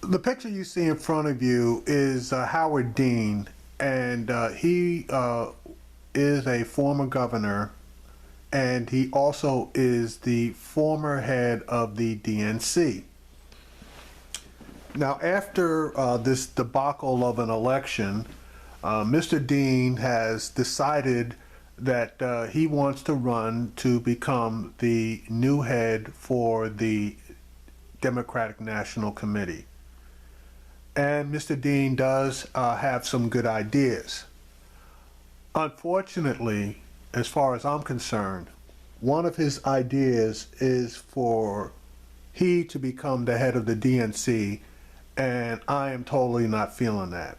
The picture you see in front of you is Howard Dean, and he is a former governor, and he also is the former head of the DNC. Now, after this debacle of an election, Mr. Dean has decided that he wants to run to become the new head for the Democratic National Committee. And Mr. Dean does have some good ideas. Unfortunately, as far as I'm concerned, one of his ideas is for he to become the head of the DNC, and I am totally not feeling that.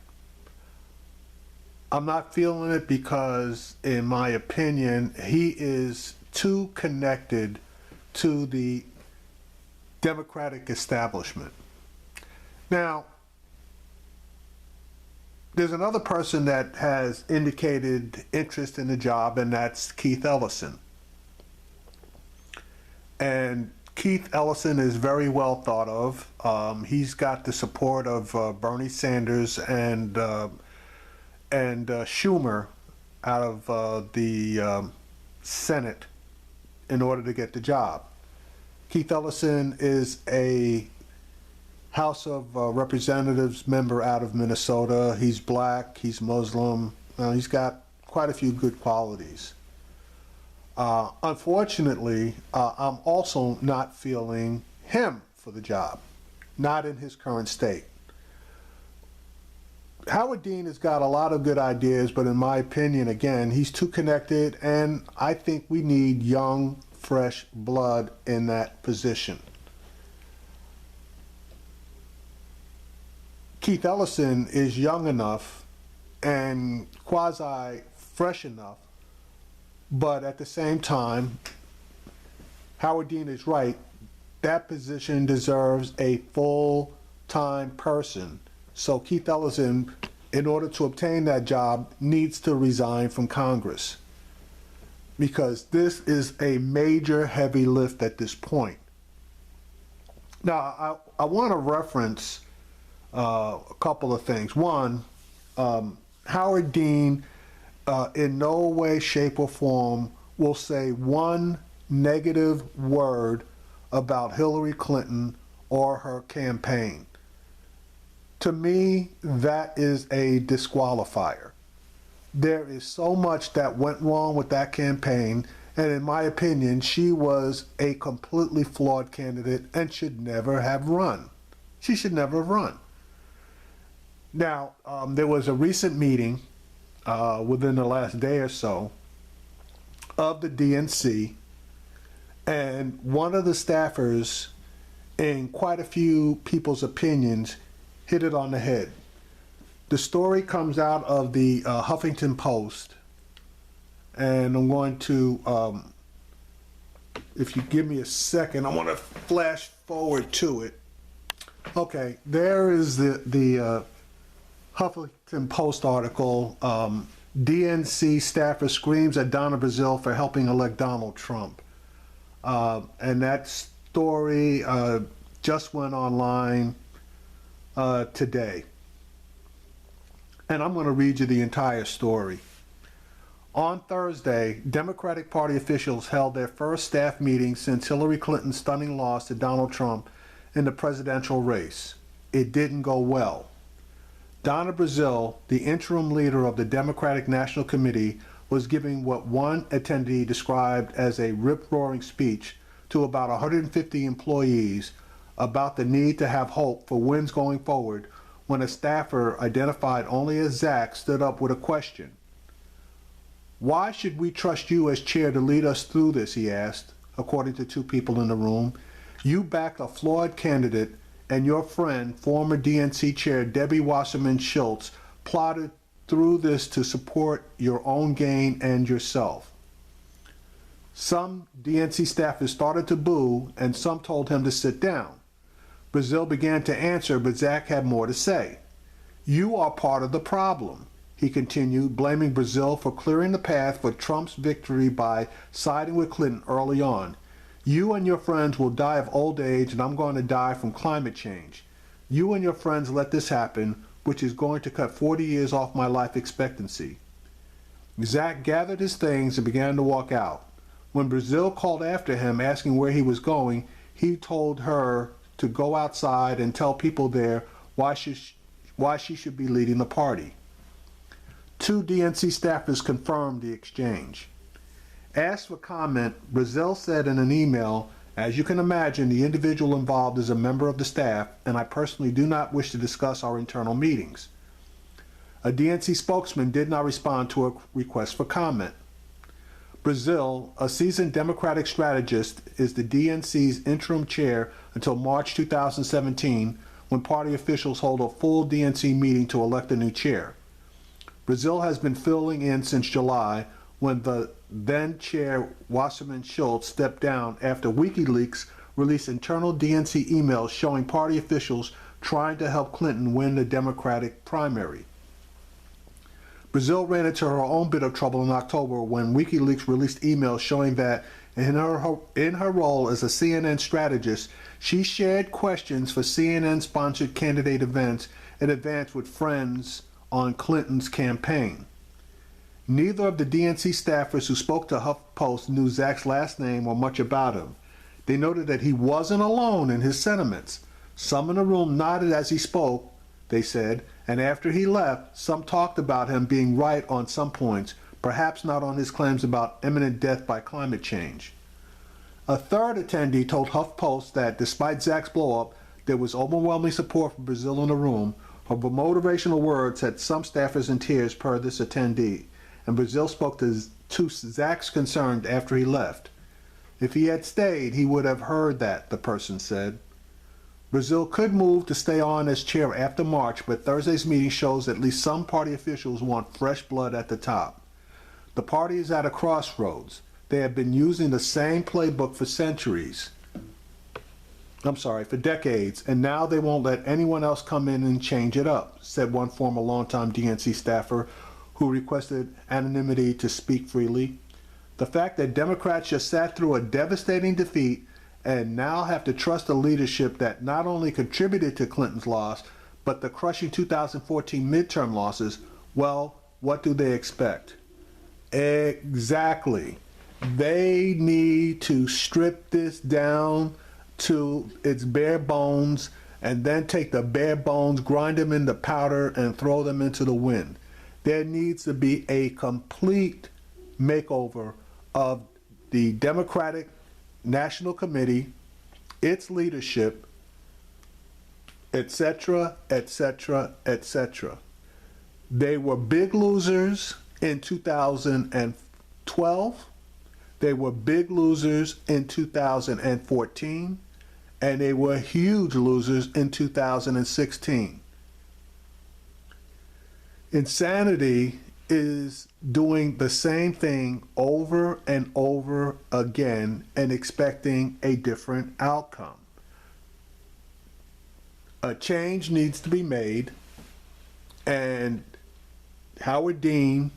I'm not feeling it because, in my opinion, he is too connected to the Democratic establishment. Now, there's another person that has indicated interest in the job, and that's Keith Ellison. And Keith Ellison is very well thought of. He's got the support of Bernie Sanders and Schumer out of the Senate in order to get the job. Keith Ellison is a House of Representatives member out of Minnesota. He's black, he's Muslim, he's got quite a few good qualities. Unfortunately, I'm also not feeling him for the job, not in his current state. Howard Dean has got a lot of good ideas, but in my opinion, again, he's too connected, and I think we need young, fresh blood in that position. Keith Ellison is young enough and quasi-fresh enough, but at the same time, Howard Dean is right. That position deserves a full-time person. So Keith Ellison, in order to obtain that job, needs to resign from Congress, because this is a major heavy lift at this point. Now, I want to reference a couple of things. One, Howard Dean in no way, shape, or form will say one negative word about Hillary Clinton or her campaign. To me, that is a disqualifier. There is so much that went wrong with that campaign, and in my opinion, she was a completely flawed candidate and should never have run. She should never have run. Now, there was a recent meeting within the last day or so of the DNC, and one of the staffers, in quite a few people's opinions, hit it on the head. The story comes out of the Huffington Post, and I'm going to, if you give me a second, I want to flash forward to it. Okay, there is the Huffington Post article. DNC staffer screams at Donna Brazile for helping elect Donald Trump. And that story just went online today. And I'm going to read you the entire story. On Thursday, Democratic Party officials held their first staff meeting since Hillary Clinton's stunning loss to Donald Trump in the presidential race. It didn't go well. Donna Brazile, the interim leader of the Democratic National Committee, was giving what one attendee described as a rip-roaring speech to about 150 employees about the need to have hope for wins going forward, when a staffer identified only as Zach stood up with a question. "Why should we trust you as chair to lead us through this?" he asked, according to two people in the room. "You backed a flawed candidate, and your friend, former DNC chair Debbie Wasserman Schultz, plotted through this to support your own gain and yourself." Some DNC staffers started to boo, and some told him to sit down. Brazile began to answer, but Zach had more to say. "You are part of the problem," he continued, blaming Brazile for clearing the path for Trump's victory by siding with Clinton early on. "You and your friends will die of old age, and I'm going to die from climate change. You and your friends let this happen, which is going to cut 40 years off my life expectancy. Zach gathered his things and began to walk out. When Brazil called after him asking where he was going, he told her to go outside and tell people there why she should be leading the party. 2 DNC staffers confirmed the exchange. Asked for comment, Brazil said in an email, "As you can imagine, the individual involved is a member of the staff, and I personally do not wish to discuss our internal meetings." A DNC spokesman did not respond to a request for comment. Brazil, a seasoned Democratic strategist, is the DNC's interim chair until March 2017, when party officials hold a full DNC meeting to elect a new chair. Brazil has been filling in since July, when the then chair Wasserman Schultz stepped down after WikiLeaks released internal DNC emails showing party officials trying to help Clinton win the Democratic primary. Brazil ran into her own bit of trouble in October when WikiLeaks released emails showing that in her role as a CNN strategist, she shared questions for CNN-sponsored candidate events in advance with friends on Clinton's campaign. Neither of the DNC staffers who spoke to HuffPost knew Zach's last name or much about him. They noted that he wasn't alone in his sentiments. Some in the room nodded as he spoke, they said, and after he left, some talked about him being right on some points, perhaps not on his claims about imminent death by climate change. A third attendee told HuffPost that despite Zach's blow-up, there was overwhelming support for Brazil in the room. Her motivational words had some staffers in tears per this attendee, and Brazil spoke to Zach's concern after he left. If he had stayed, he would have heard that, the person said. Brazil could move to stay on as chair after March, but Thursday's meeting shows at least some party officials want fresh blood at the top. The party is at a crossroads. They have been using the same playbook for decades, and now they won't let anyone else come in and change it up, said one former longtime DNC staffer who requested anonymity to speak freely. The fact that Democrats just sat through a devastating defeat and now have to trust a leadership that not only contributed to Clinton's loss, but the crushing 2014 midterm losses, well, what do they expect? Exactly. They need to strip this down to its bare bones and then take the bare bones, grind them into powder, and throw them into the wind. There needs to be a complete makeover of the Democratic National Committee, its leadership, etc., etc., etc. They were big losers in 2012. They were big losers in 2014. And they were huge losers in 2016. Insanity is doing the same thing over and over again and expecting a different outcome. A change needs to be made, and Howard Dean,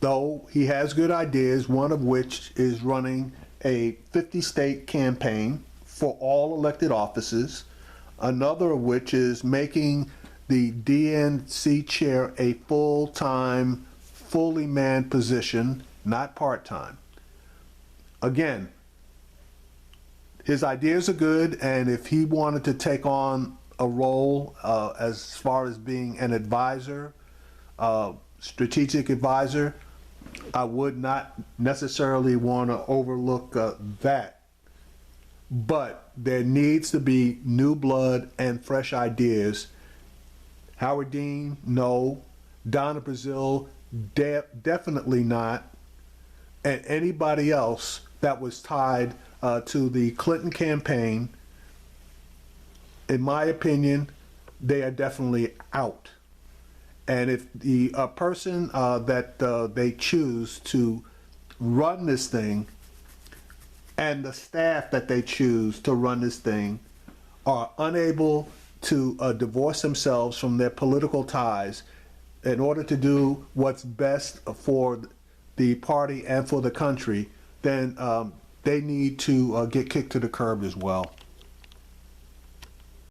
though he has good ideas, one of which is running a 50-state campaign for all elected offices, another of which is making the DNC chair a full-time, fully manned position, not part-time. Again, his ideas are good, and if he wanted to take on a role as far as being an advisor, strategic advisor, I would not necessarily want to overlook that. But there needs to be new blood and fresh ideas. Howard Dean, no. Donna Brazile, definitely not. And anybody else that was tied to the Clinton campaign, in my opinion, they are definitely out. And if the person that they choose to run this thing and the staff that they choose to run this thing are unable to divorce themselves from their political ties in order to do what's best for the party and for the country, then they need to get kicked to the curb as well.